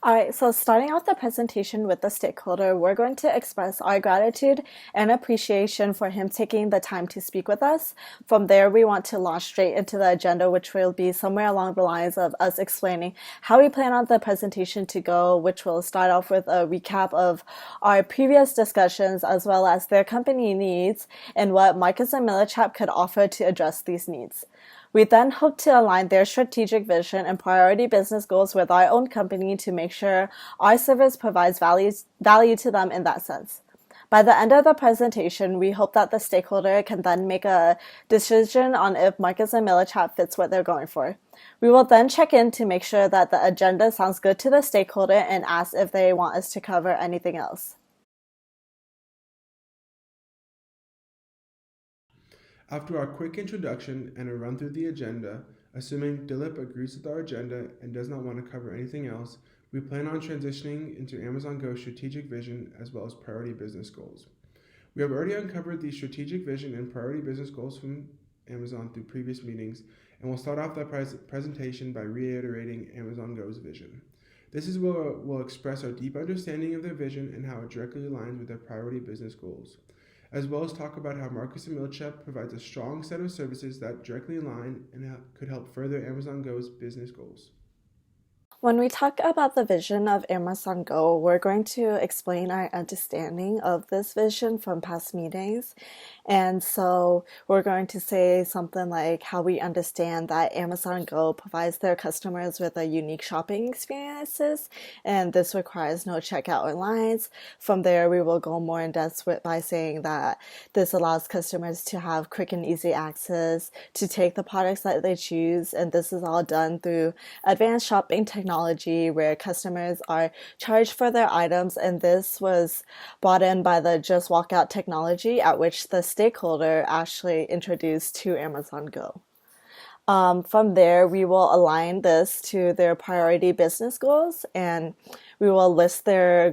All right, so starting off the presentation with the stakeholder, we're going to express our gratitude and appreciation for him taking the time to speak with us. From there, we want to launch straight into the agenda, which will be somewhere along the lines of us explaining how we plan on the presentation to go, which will start off with a recap of our previous discussions as well as their company needs and what Marcus and Millichap could offer to address these needs. We then hope to align their strategic vision and priority business goals with our own company to make sure our service provides value to them in that sense. By the end of the presentation, we hope that the stakeholder can then make a decision on if Marcus and Millichap fits what they're going for. We will then check in to make sure that the agenda sounds good to the stakeholder and ask if they want us to cover anything else. After our quick introduction and a run through the agenda, assuming Dilip agrees with our agenda and does not want to cover anything else, we plan on transitioning into Amazon Go's strategic vision as well as priority business goals. We have already uncovered the strategic vision and priority business goals from Amazon through previous meetings, and we'll start off that presentation by reiterating Amazon Go's vision. This is where we'll express our deep understanding of their vision and how it directly aligns with their priority business goals, as well as talk about how Marcus and Milchep provides a strong set of services that directly align and could help further Amazon Go's business goals. When we talk about the vision of Amazon Go, we're going to explain our understanding of this vision from past meetings. And so we're going to say something like how we understand that Amazon Go provides their customers with a unique shopping experiences, and this requires no checkout or lines. From there, we will go more in depth by saying that this allows customers to have quick and easy access to take the products that they choose, and this is all done through advanced shopping technology where customers are charged for their items, and this was brought in by the Just Walk Out technology at which the stakeholder actually introduced to Amazon Go. From there, we will align this to their priority business goals, and we will list their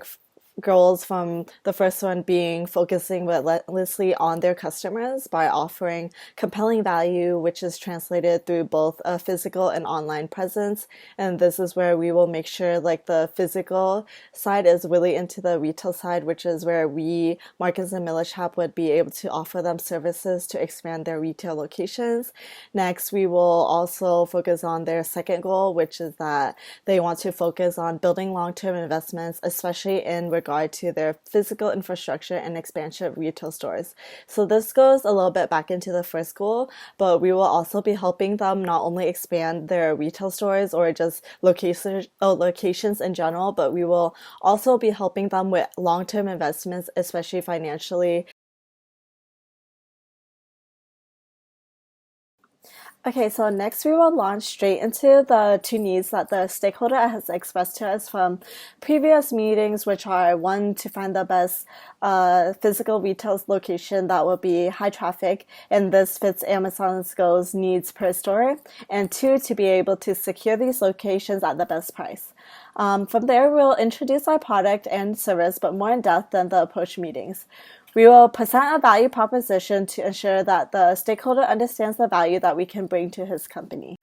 goals, from the first one being focusing relentlessly on their customers by offering compelling value, which is translated through both a physical and online presence. And this is where we will make sure like the physical side is really into the retail side, which is where we, Marcus and Millichap, would be able to offer them services to expand their retail locations. Next, we will also focus on their second goal, which is that they want to focus on building long-term investments, especially in regard to their physical infrastructure and expansion of retail stores. So this goes a little bit back into the first goal, but we will also be helping them not only expand their retail stores or just locations in general, but we will also be helping them with long-term investments, especially financially. Okay, so next we will launch straight into the two needs that the stakeholder has expressed to us from previous meetings, which are one, to find the best physical retail location that will be high traffic, and this fits Amazon Go's needs per store, and two, to be able to secure these locations at the best price. From there, we'll introduce our product and service, but more in depth than the approach meetings. We will present a value proposition to ensure that the stakeholder understands the value that we can bring to his company.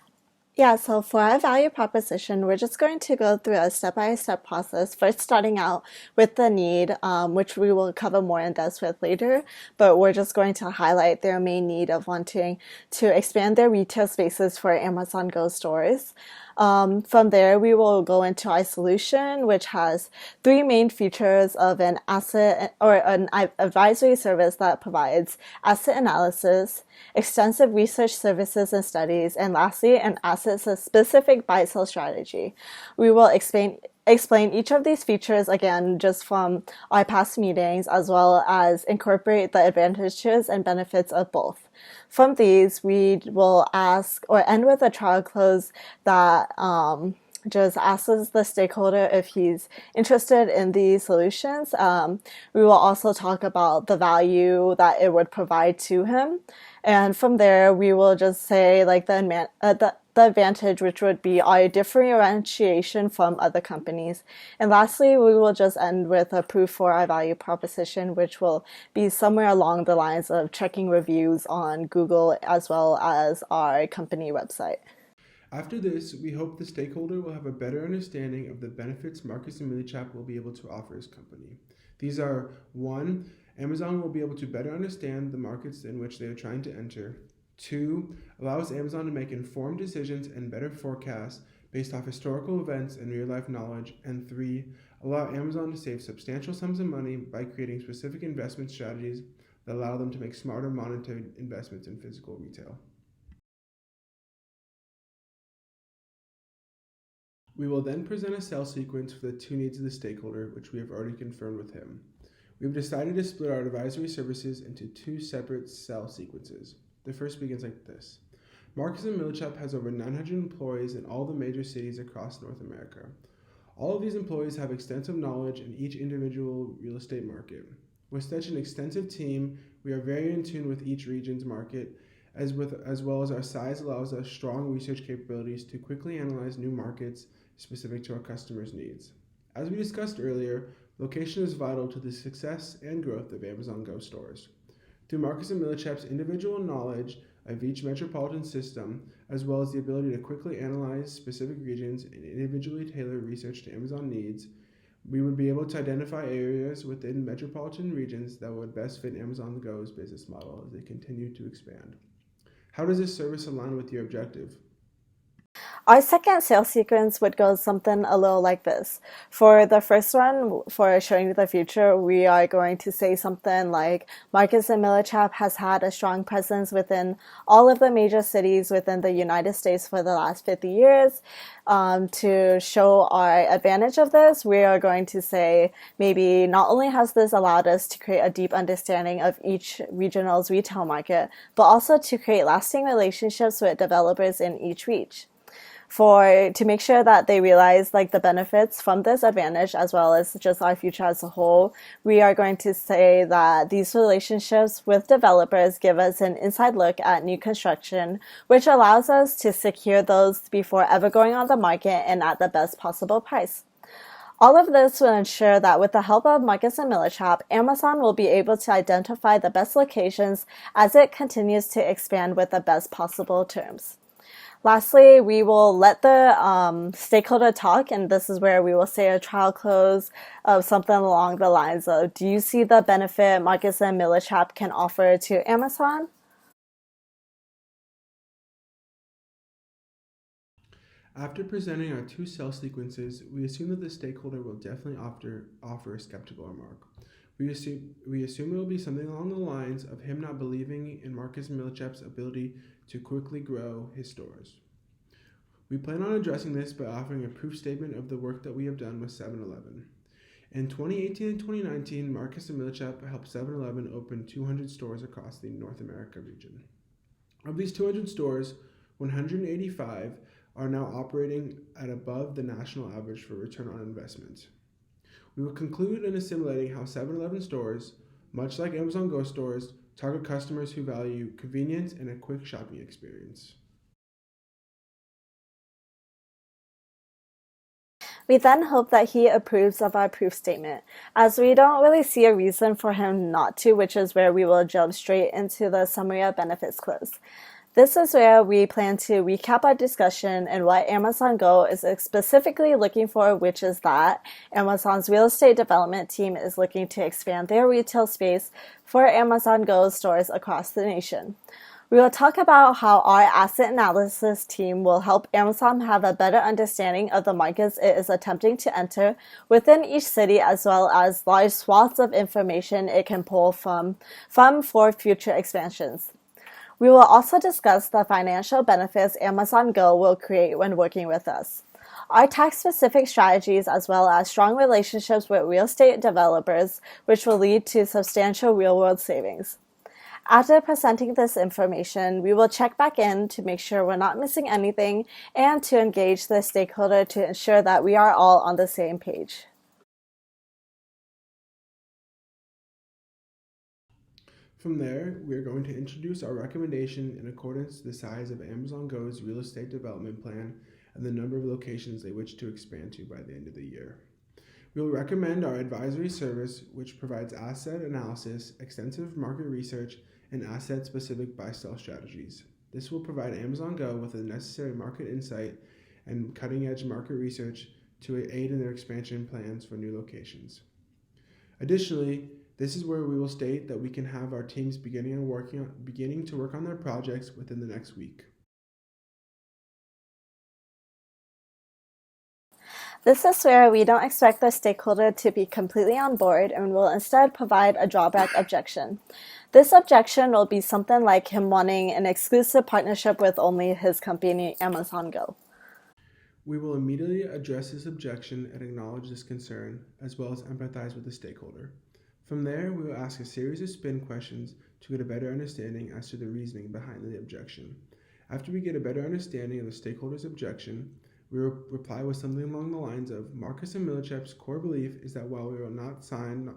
Yeah, so for our value proposition, we're just going to go through a step-by-step process, first starting out with the need, which we will cover more in depth with later, but we're just going to highlight their main need of wanting to expand their retail spaces for Amazon Go stores. From there, we will go into our solution, which has three main features of an asset or an advisory service that provides asset analysis, extensive research services and studies, and lastly, an asset-specific buy-sell strategy. We will explain each of these features again just from our past meetings, as well as incorporate the advantages and benefits of both. From these, we will ask or end with a trial close that just asks the stakeholder if he's interested in these solutions. We will also talk about the value that it would provide to him. And from there, we will just say like the advantage, which would be our differentiation from other companies. And lastly, we will just end with a proof for our value proposition, which will be somewhere along the lines of checking reviews on Google as well as our company website. After this, we hope the stakeholder will have a better understanding of the benefits Marcus and Millichap will be able to offer his company. These are 1. Amazon will be able to better understand the markets in which they are trying to enter. 2. Allows Amazon to make informed decisions and better forecasts based off historical events and real-life knowledge. And 3. Allow Amazon to save substantial sums of money by creating specific investment strategies that allow them to make smarter monetary investments in physical retail. We will then present a sell sequence for the 2 needs of the stakeholder, which we have already confirmed with him. We have decided to split our advisory services into 2 separate sell sequences. The first begins like this. Marcus and Millichap has over 900 employees in all the major cities across North America. All of these employees have extensive knowledge in each individual real estate market. With such an extensive team, we are very in tune with each region's market, as well as our size allows us strong research capabilities to quickly analyze new markets specific to our customers' needs. As we discussed earlier, location is vital to the success and growth of Amazon Go stores. Through Marcus and Millichap's individual knowledge of each metropolitan system, as well as the ability to quickly analyze specific regions and individually tailor research to Amazon needs, we would be able to identify areas within metropolitan regions that would best fit Amazon Go's business model as they continue to expand. How does this service align with your objective? Our second sales sequence would go something a little like this. For the first one, for showing you the future, we are going to say something like Marcus and Millichap has had a strong presence within all of the major cities within the United States for the last 50 years. To show our advantage of this, we are going to say maybe not only has this allowed us to create a deep understanding of each regional's retail market, but also to create lasting relationships with developers in each reach. To make sure that they realize the benefits from this advantage as well as just our future as a whole, we are going to say that these relationships with developers give us an inside look at new construction, which allows us to secure those before ever going on the market and at the best possible price. All of this will ensure that with the help of Marcus and Millichap, Amazon will be able to identify the best locations as it continues to expand with the best possible terms. Lastly, we will let the stakeholder talk, and this is where we will say a trial close of something along the lines of, do you see the benefit Marcus and Millichap can offer to Amazon? After presenting our 2 sell sequences, we assume that the stakeholder will definitely offer a skeptical remark. We assume it will be something along the lines of him not believing in Marcus and Millichap's ability to quickly grow his stores. We plan on addressing this by offering a proof statement of the work that we have done with 7-Eleven. In 2018 and 2019, Marcus and Millichap helped 7-Eleven open 200 stores across the North America region. Of these 200 stores, 185 are now operating at above the national average for return on investment. We will conclude in assimilating how 7-Eleven stores, much like Amazon Go stores, target customers who value convenience and a quick shopping experience. We then hope that he approves of our proof statement, as we don't really see a reason for him not to, which is where we will jump straight into the summary of benefits close. This is where we plan to recap our discussion and what Amazon Go is specifically looking for, which is that Amazon's real estate development team is looking to expand their retail space for Amazon Go stores across the nation. We will talk about how our asset analysis team will help Amazon have a better understanding of the markets it is attempting to enter within each city, as well as large swaths of information it can pull from for future expansions. We will also discuss the financial benefits Amazon Go will create when working with us, our tax-specific strategies, as well as strong relationships with real estate developers, which will lead to substantial real-world savings. After presenting this information, we will check back in to make sure we're not missing anything and to engage the stakeholder to ensure that we are all on the same page. From there, we are going to introduce our recommendation in accordance to the size of Amazon Go's real estate development plan and the number of locations they wish to expand to by the end of the year. We will recommend our advisory service, which provides asset analysis, extensive market research, and asset-specific buy-sell strategies. This will provide Amazon Go with the necessary market insight and cutting-edge market research to aid in their expansion plans for new locations. Additionally, this is where we will state that we can have our teams beginning to work on their projects within the next week. This is where we don't expect the stakeholder to be completely on board and will instead provide a drawback objection. This objection will be something like him wanting an exclusive partnership with only his company, Amazon Go. We will immediately address this objection and acknowledge this concern, as well as empathize with the stakeholder. From there, we will ask a series of spin questions to get a better understanding as to the reasoning behind the objection. After we get a better understanding of the stakeholder's objection, we will reply with something along the lines of, Marcus and Millichap's core belief is that while we will not sign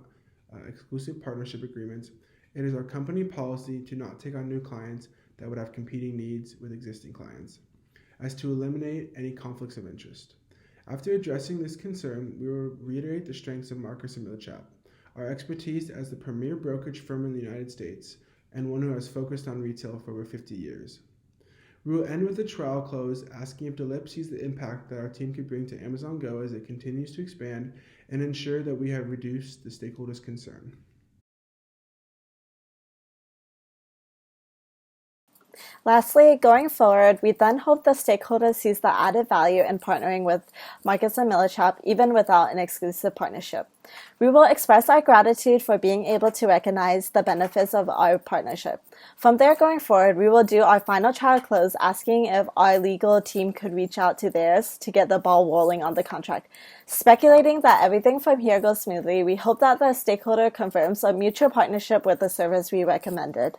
exclusive partnership agreements, it is our company policy to not take on new clients that would have competing needs with existing clients, as to eliminate any conflicts of interest. After addressing this concern, we will reiterate the strengths of Marcus and Millichap, our expertise as the premier brokerage firm in the United States, and one who has focused on retail for over 50 years. We will end with a trial close, asking if DeLip sees the impact that our team could bring to Amazon Go as it continues to expand and ensure that we have reduced the stakeholders' concern. Lastly, going forward, we then hope the stakeholder sees the added value in partnering with Marcus and Millichap even without an exclusive partnership. We will express our gratitude for being able to recognize the benefits of our partnership. From there going forward, we will do our final trial close, asking if our legal team could reach out to theirs to get the ball rolling on the contract. Speculating that everything from here goes smoothly, we hope that the stakeholder confirms a mutual partnership with the service we recommended.